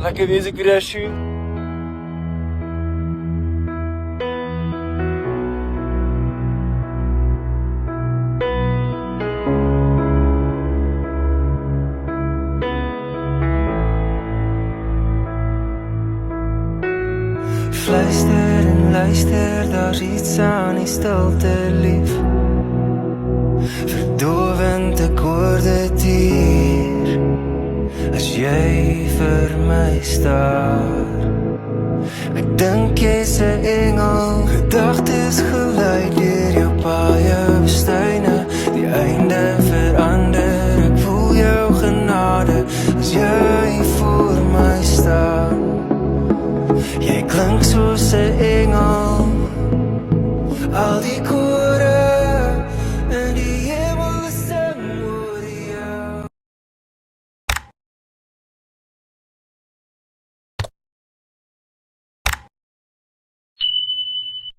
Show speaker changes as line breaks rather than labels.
Lekker deze crashje.
Fluister en luister, daar's iets aan die stilte lief. Verdovend ek hoor dit hier, as jy vir my staar. Ek dink jy's 'n engel, gedagtes gelei deur jou paie bestuine. Die einde verander, ek voel jou genade, as jy voor my staan. Jy klink soos 'n engel, al die kore